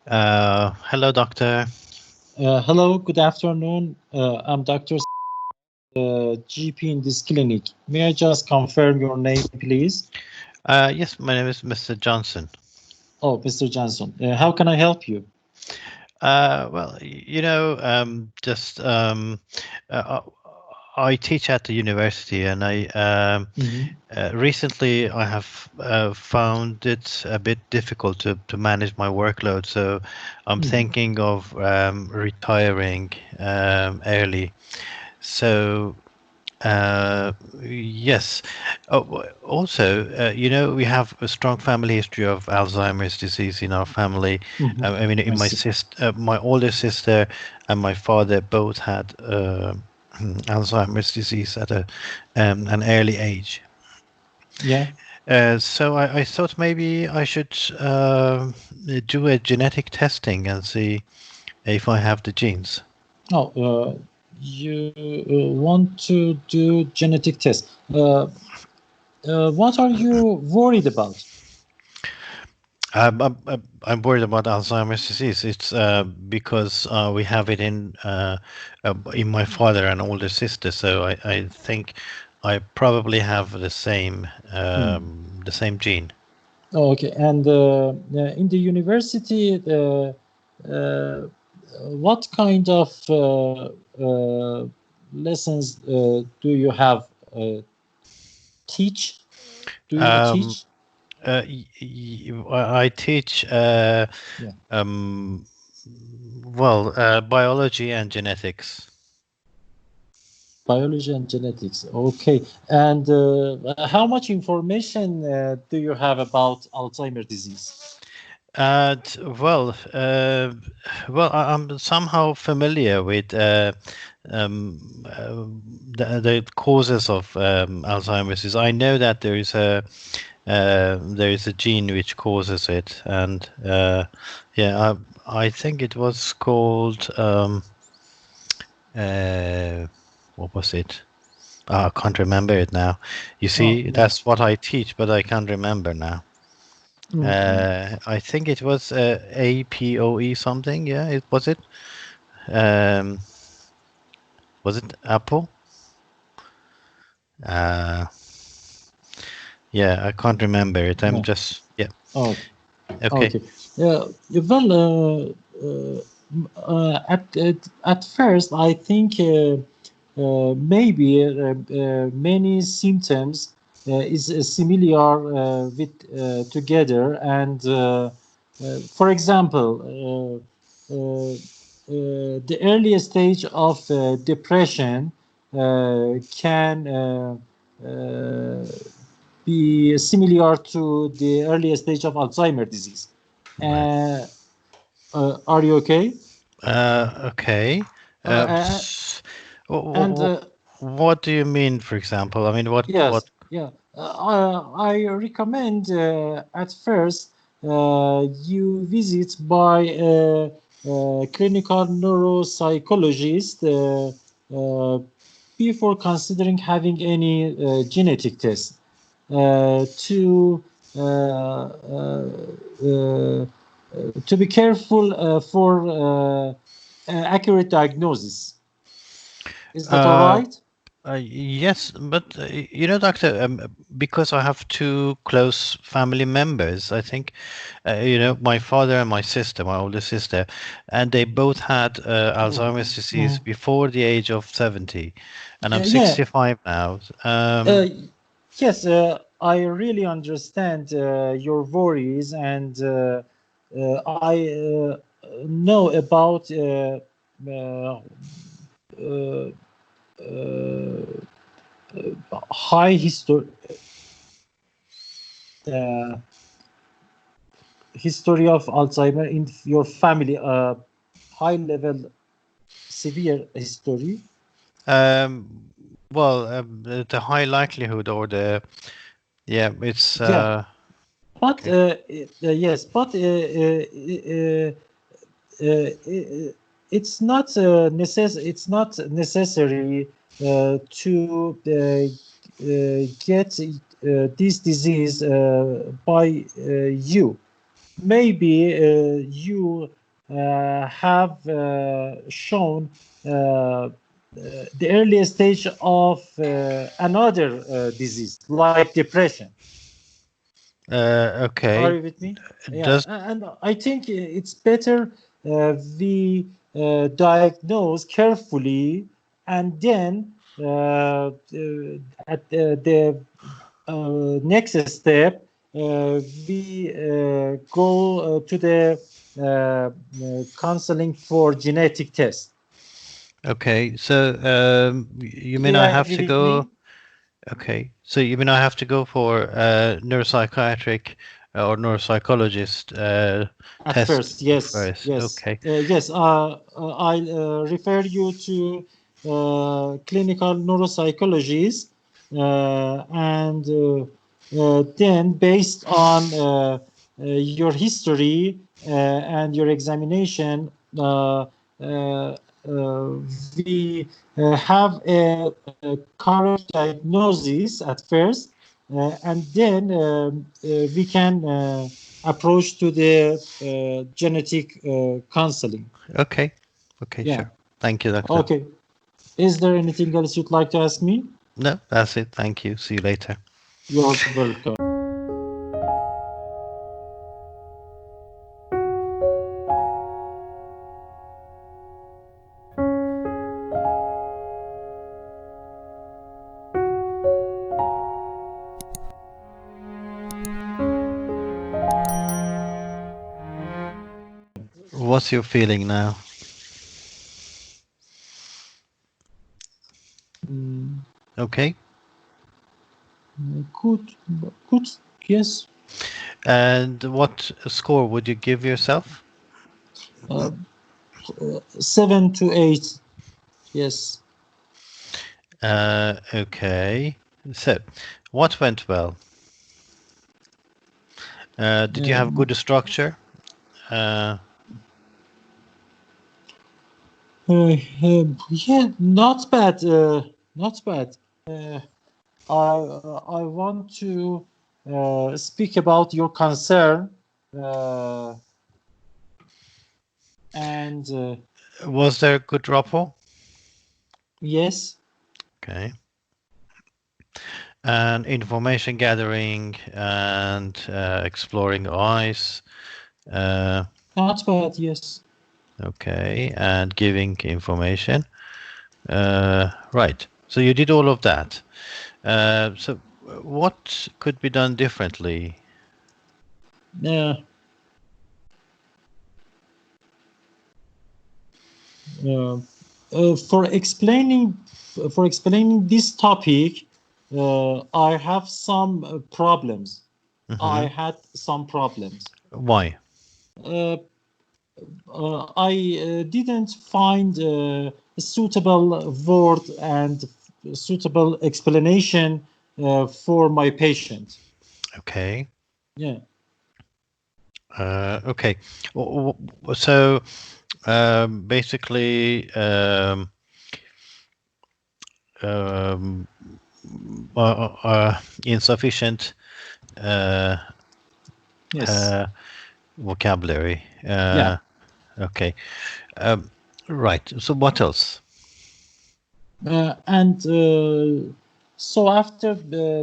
Hello, doctor. Hello, good afternoon. I'm Dr. GP in this clinic. May I just confirm your name, please? Yes, my name is Mr. Johnson. Oh, Mr. Johnson. How can I help you? Well, just uh, I teach at the university, and Mhm. recently I have found it a bit difficult to manage my workload. So I'm Mhm. thinking of retiring early. So yes. Also, we have a strong family history of Alzheimer's disease in our family. Mhm. I mean, I in see. my older sister and my father both had Alzheimer's disease at an early age. Yeah. So I thought maybe I should do a genetic testing and see if I have the genes. Oh, you want to do genetic test. What are you worried about? I'm worried about Alzheimer's disease. It's because we have it in my father and older sister. So I think I probably have Hmm. the same gene. Oh, okay. And in the university, what kind of lessons do you have teach? Do you Um, teach? I teach Yeah, um, biology and genetics. biology and genetics. Okay. And how much information do you have about Alzheimer disease? Well, I'm somehow familiar with the causes of Alzheimer's disease. I know that there is a gene which causes it, and yeah, I think it was called uh, what was it? I can't remember it now. You Oh, see, yeah. that's what I teach, but I can't remember now. Mm. I think it was APOE something. Yeah, it was it. Um, was it Apple? Uh, yeah, I can't remember it. I'm Yeah. just yeah. Oh, Okay. okay. Well, at first, I think maybe many symptoms is similar with together, and for example, the earliest stage of depression can uh, be similar to the earliest stage of Alzheimer disease. Right. Uh, are you okay? Okay. Uh, uh, and What do you mean, for example? I mean, what? Yes, yeah. I recommend at first you visit by a clinical neuropsychologist before considering having any genetic test uh, to be careful for accurate diagnosis. Is that all Uh, right? yes, but doctor, because I have two close family members, I think, my father and my sister, my older sister, and they both had Alzheimer's disease Mhm. before the age of 70, and I'm Yeah. 65 now. Uh, yes, I really understand your worries, and I know about uh, uh, high uh, history of Alzheimer in your family, high level severe history. um, the high likelihood or the yeah, it's Yeah, but okay. yes, but it's not it's not necessary to get this disease by you. maybe you have shown the early stage of another disease like depression. Are Okay. you with me? Yeah, Does and I think it's better we diagnose carefully, and then at the next step, we go to the counseling for genetic test. okay? So you Do mean you I have agree to with me? go? Okay. So you mean I have to go for neuropsychiatric or neuropsychologist At test first, yes, first? yes, Okay. yes. I'll refer you to clinical neuropsychologist, and then based on your history and your examination, we have a correct diagnosis at first, and then we can approach to the genetic counseling. Okay. Okay. Yeah. Sure. Thank you, doctor. Okay. Is there anything else you'd like to ask me? No, that's it. Thank you. See you later. You're welcome. What's your feeling now? Mm, Okay. good. Good. Yes. And what score would you give yourself? Uh, 7 to 8. Yes. Okay. So, what went well? Did you have Um, good structure? Uh, yeah, not bad. Not bad. Uh, I want to speak about your concern, uh, and was there good rapport? yes, Okay. And information gathering and exploring eyes. Uh, not bad. Yes. okay. And giving information. Right. So you did all of that. So what could be done differently? Uh, uh, for explaining this topic, I have some problems. I Hmm. had some problems. Why? Uh, I didn't find a suitable word and suitable explanation for my patient. Okay. Yeah. Okay. So basically, um, insufficient uh, Yes. uh, vocabulary. Yeah. Okay. Um, right. So what else? And so after,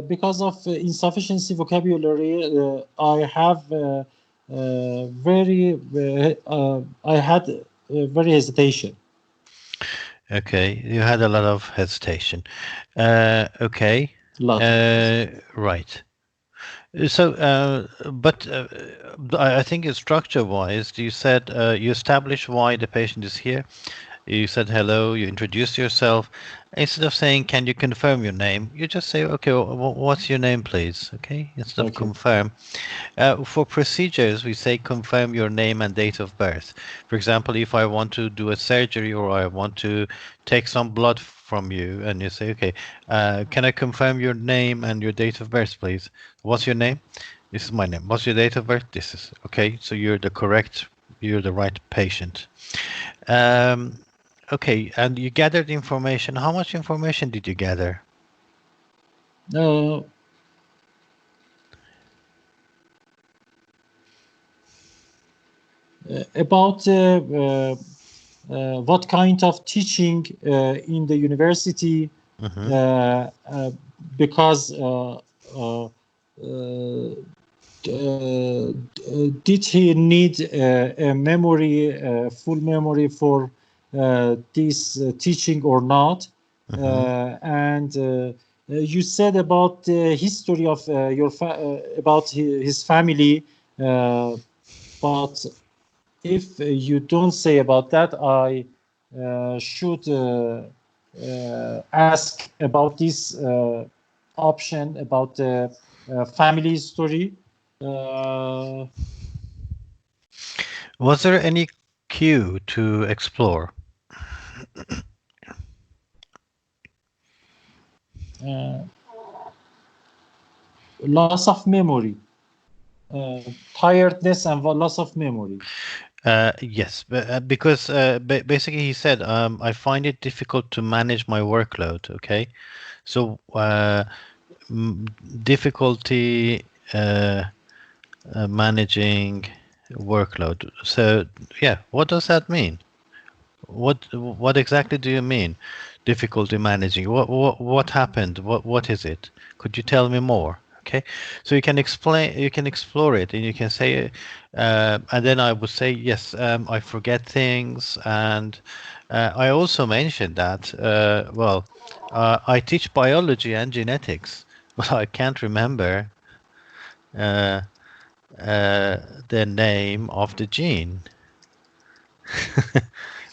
because of insufficiency vocabulary, I have I had very hesitation. Okay. You had a lot of hesitation. Okay. Lot of Right. So, but I think structure-wise, you said you establish why the patient is here. You said hello, you introduce yourself. Instead of saying, can you confirm your name? You just say, okay, what's your name, please? Okay, instead of okay. confirm. For procedures, we say confirm your name and date of birth. For example, if I want to do a surgery or I want to take some blood from you, and you say, okay, can I confirm your name and your date of birth, please? What's your name? This is my name. What's your date of birth? This is okay. So you're the right patient. Um, okay, and you gathered information. How much information did you gather? Uh, about what kind of teaching in the university, because did he need a memory, full memory for this teaching or not? And you said about the history of about his family, but if you don't say about that, I should ask about this option about the family story. Was there any cue to explore? Loss of memory, tiredness and loss of memory. Yes, because basically he said, I find it difficult to manage my workload. Okay, so difficulty managing workload. So yeah, what does that mean? What exactly do you mean? Difficulty managing. What happened? What is it? Could you tell me more? Okay, so you can explain. You can explore it, and you can say, and then I would say yes. I forget things, and I also mentioned that. Well, I teach biology and genetics, but I can't remember uh, the name of the gene.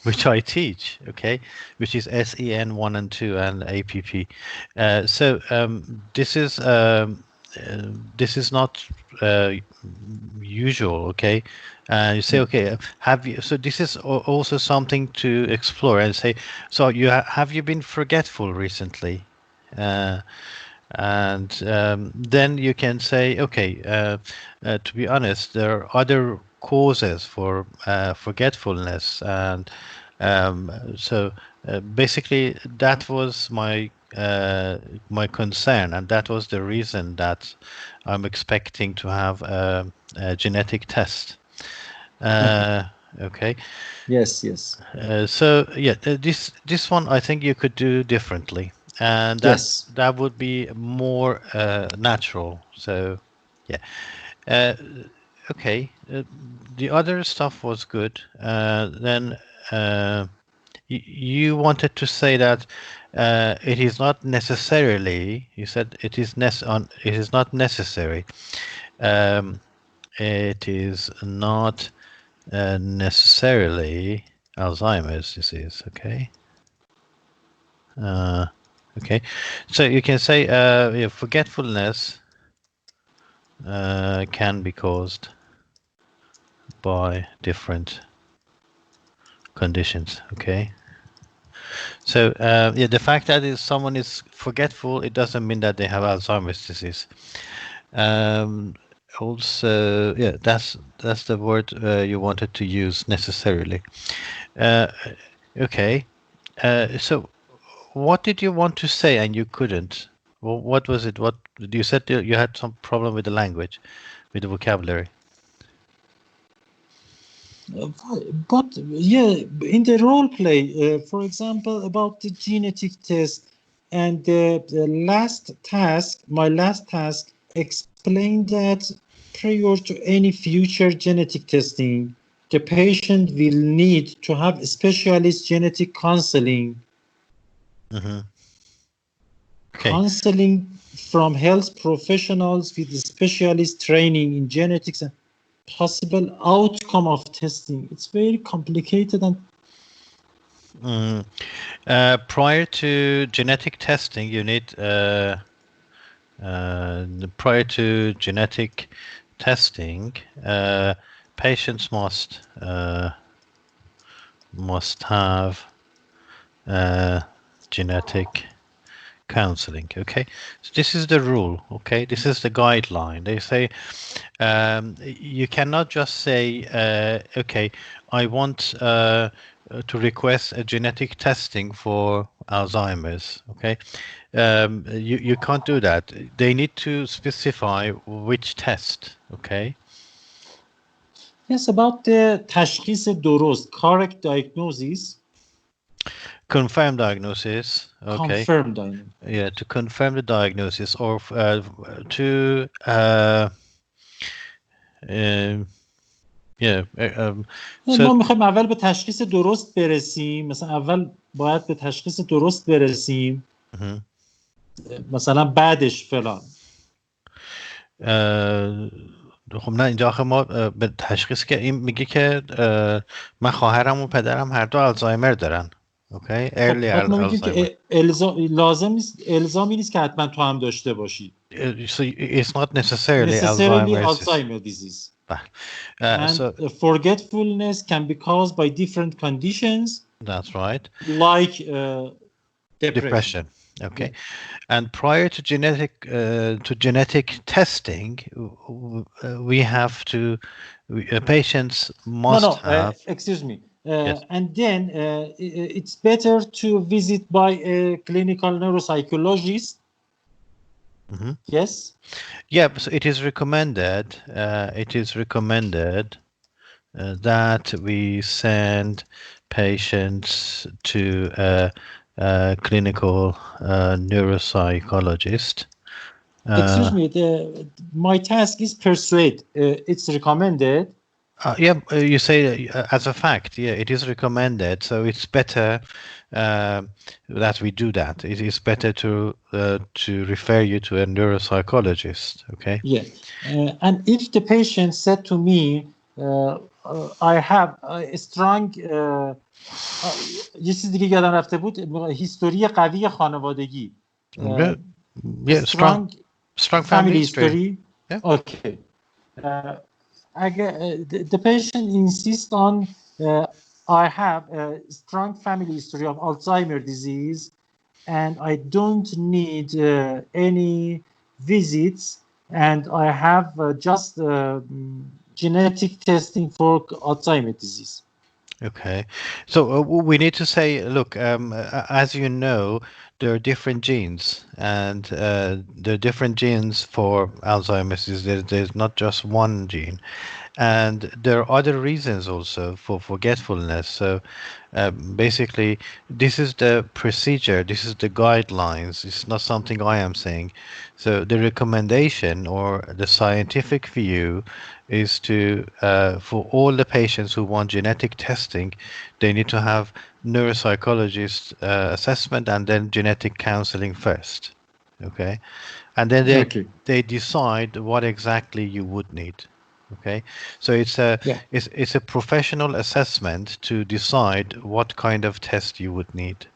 Which I teach, okay, which is SEN1 and 2 and APP. This is not uh, usual, okay. You say, okay, have you? So this is also something to explore and say. So have you been forgetful recently? Uh, and then you can say, okay, to be honest, there are other causes for forgetfulness, and so basically that was my concern, and that was the reason that I'm expecting to have a genetic test. Okay. Yes, yes, So yeah, this one I think you could do differently, and yes. that would be more natural. So yeah, uh, okay. The other stuff was good. Then you wanted to say that it is not necessarily. You said it is it is not necessary. Um, it is not necessarily Alzheimer's disease. Okay. Uh, okay. So you can say yeah, forgetfulness can be caused by different conditions. Okay. So yeah, the fact that someone is forgetful, it doesn't mean that they have Alzheimer's disease. Also, yeah, that's the word you wanted to use necessarily. Uh, okay. So what did you want to say and you couldn't? Well, what was it? What you said you had some problem with the language, with the vocabulary. But yeah, in the role play, for example, about the genetic test and the last task, my last task explained that prior to any future genetic testing, the patient will need to have specialist genetic counseling. Mm-hmm. Okay. Counseling from health professionals with specialist training in genetics and possible outcome of testing. It's very complicated and Prior to genetic testing, you need prior to genetic testing, patients must have genetic counseling. Okay, so this is the rule. Okay, this is the guideline. They say you cannot just say, okay, I want to request a genetic testing for Alzheimer's. Okay, you can't do that. They need to specify which test. Okay. Yes, about the تشخیص درست, correct diagnosis, Confirm diagnosis. Okay. confirmed diagnosis. Yeah, to confirm the diagnosis or to yeah so ما میخوایم اول به تشخیص درست برسیم، مثلا اول باید به تشخیص درست برسیم، مثلا بعدش فلان. خب نه اینجا آخه ما به تشخیص که این میگه که من خواهرم و پدرم هر دو آلزایمر دارن. اوکی خب early بعد ما میگیم Alzheimer. که لازم نیست، الزامی نیست که حتما تو هم داشته باشی. So it's not necessarily Necessarily Alzheimer's. Alzheimer disease. بله. And forgetfulness can be caused by different conditions. That's right. Like depression. Okay. And prior to genetic testing, we have to patients must have. Excuse me. Yes. And then it's better to visit by a clinical neuropsychologist. Yes. Yeah, so it is recommended. That we send patients to a clinical neuropsychologist. Excuse me. My task is persuade. It's recommended. Yeah, you say as a fact. Yeah, it is recommended. So it's better that we do that. It is better to refer you to a neuropsychologist. Okay. Yeah. And if the patient said to me, I have a strong یه چیز دیگه یادم رفته بود، هیستوری قوی خانوادگی. Yeah, strong family history. Yeah. Okay. The patient insists on I have a strong family history of Alzheimer disease and I don't need any visits and I have just genetic testing for Alzheimer disease. Okay, so we need to say, look, as you know, there are different genes, and there are different genes for Alzheimer's disease. There's not just one gene, and there are other reasons also for forgetfulness. So basically, this is the procedure, this is the guidelines. It's not something I am saying. So the recommendation or the scientific view is to for all the patients who want genetic testing, they need to have neuropsychologist assessment and then genetic counseling first. Okay, and then they decide what exactly you would need. Okay, so it's a professional assessment to decide what kind of test you would need.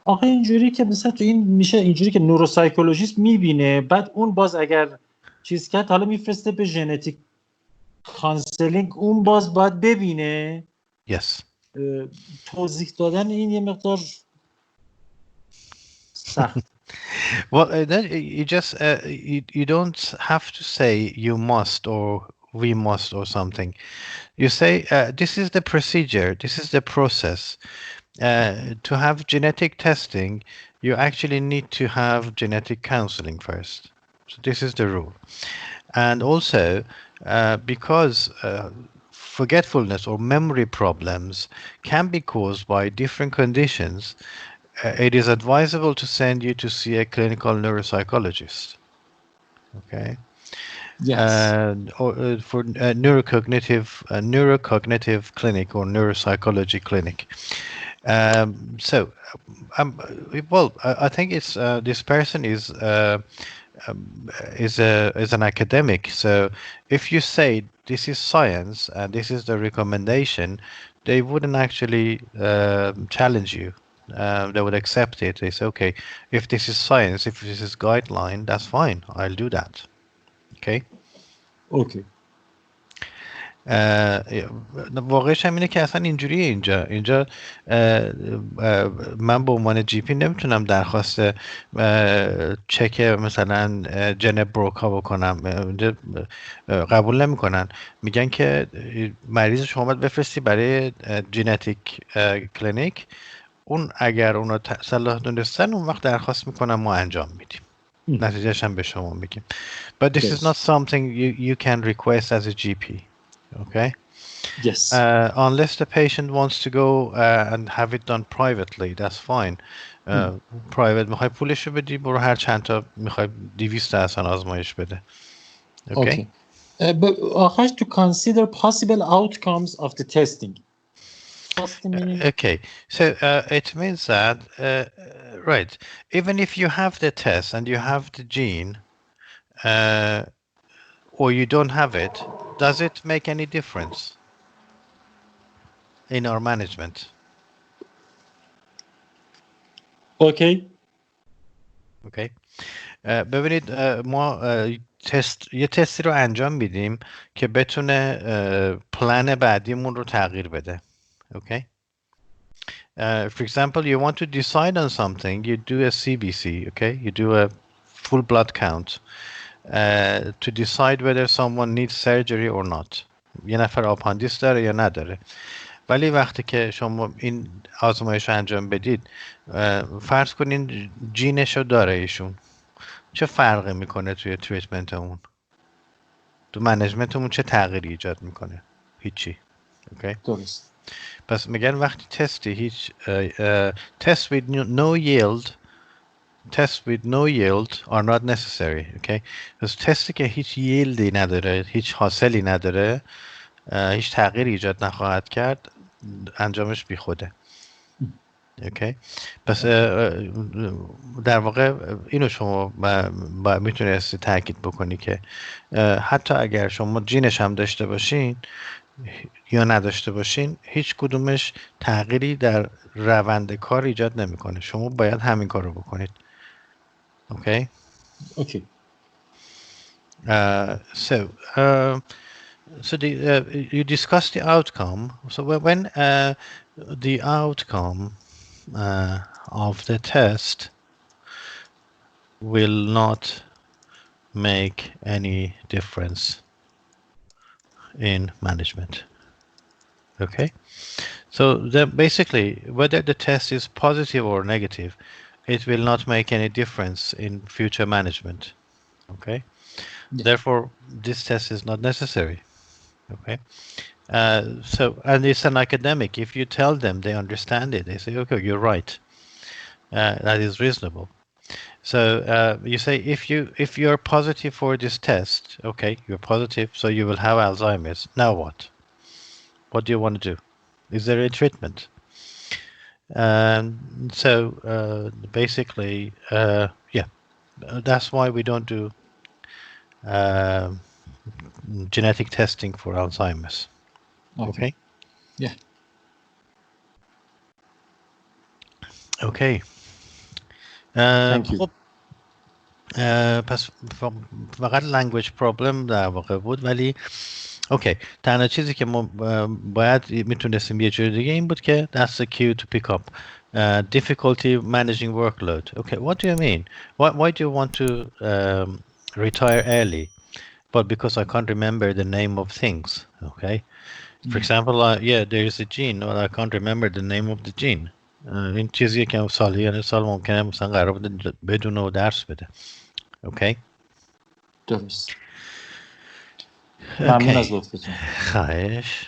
آخه اینجوری که مثلا تو این میشه اینجوری که نوروسایکولوژیست میبینه، بعد اون باز اگر چیز کرد حالا میفرسته به ژنتیک کانسلینگ، اون باز باید ببینه. Yes. توضیح دادن این یه مقدار سخت. Well, you just you don't have to say you must or we must or something. You say this is the procedure, this is the process. To have genetic testing, you actually need to have genetic counseling first. So this is the rule. And also, because forgetfulness or memory problems can be caused by different conditions, it is advisable to send you to see a clinical neuropsychologist. Okay. Yes. Or for neurocognitive clinic or neuropsychology clinic. Well, I think it's this person is an academic. So if you say this is science and this is the recommendation, they wouldn't actually challenge you. They would accept it. They say, okay, if this is science, if this is guideline, that's fine. I'll do that. Okay. Okay. واقعش هم اینه که اصلا اینجوریه. اینجا من به عنوان جی پی نمیتونم درخواست چک مثلا جن بروکا بکنم. قبول نمیکنن، میگن که مریض شما باید بفرستی برای ژنتیک کلینیک. اون اگر اونا صلاح دونستن اون وقت درخواست میکنم ما انجام میدیم. نتیجهش هم به شما میگیم. But this is not درست. something you can request as a GP. Okay? Yes. Unless the patient wants to go and have it done privately, that's fine. Private میخوای پولشو بدی برو هر چند تا میخوای 200 درصد آزمایش بده. Okay? Okay. But Akash, to consider possible outcomes of the testing. What's the meaning? Okay, so it means that, right, even if you have the test and you have the gene, or you don't have it, does it make any difference in our management? Okay. Okay. ببینید ما یه تستی رو انجام میدیم که بتونه پلن بعدیمون رو تغییر بده. Okay. For example, you want to decide on something, you do a CBC, okay? You do a full blood count to decide whether someone needs surgery or not. یه نفر آپاندیس داره یا نداره. ولی وقتی که شما این آزمایش رو انجام بدید فرض کنین جینش رو داره ایشون، چه فرقی میکنه توی تریتمنتمون؟ تو منیجمنتمون چه تغییری ایجاد میکنه؟ هیچی. اوکی؟ درست. پس میگن وقتی تستی هیچ test with no yield are not necessary. Okay? پس تستی که هیچ ییلدی نداره، هیچ حاصلی نداره، هیچ تغییری ایجاد نخواهد کرد، انجامش بی خوده. اوکی. پس در واقع اینو شما میتونستی تاکید بکنی که حتی اگر شما جینش هم داشته باشین یا نداشته باشین هیچ کدومش تغییری در روند کار ایجاد نمیکنه. شما باید همین کار رو بکنید. اوکی. Okay. So you discuss the outcome. So when the outcome of the test will not make any difference in management. Okay? So basically, whether the test is positive or negative, it will not make any difference in future management. Okay? Yeah. Therefore, this test is not necessary. Okay? So, and it's an academic. If you tell them, they understand it. They say, okay, you're right. That is reasonable. So you say if you're positive for this test, okay, you're positive, so you will have Alzheimer's. Now what? What do you want to do? Is there a treatment? So basically, yeah, that's why we don't do genetic testing for Alzheimer's. Okay. Yeah. Okay. Thank you. خب پس فقط language problem در واقع بود ولی اوکی تنها چیزی که ما باید میتونستیم یه جور دیگه این بود که that's the cue to pick up difficulty managing workload. Okay, what do you mean? Why do you want to retire early? But because I can't remember the name of things. Okay, for example, yeah, there is a gene but I can't remember the name of the gene. این چیزیه که سال ممکنه مثلا قرار بوده بدونه و درس بده. Okay. درست. ممنون از لطفتون. خواهش.